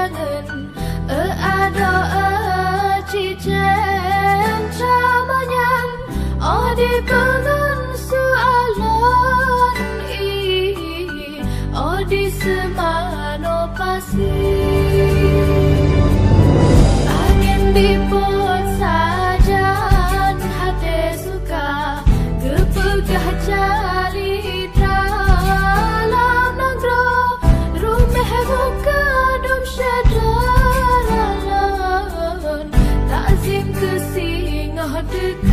jangan ada cincin camanyan di pengen soalan di semano pasir angin di pot sajan hati suka kepegah jali dalam nangro rumah buka dom syadaran takzim kesingah dekat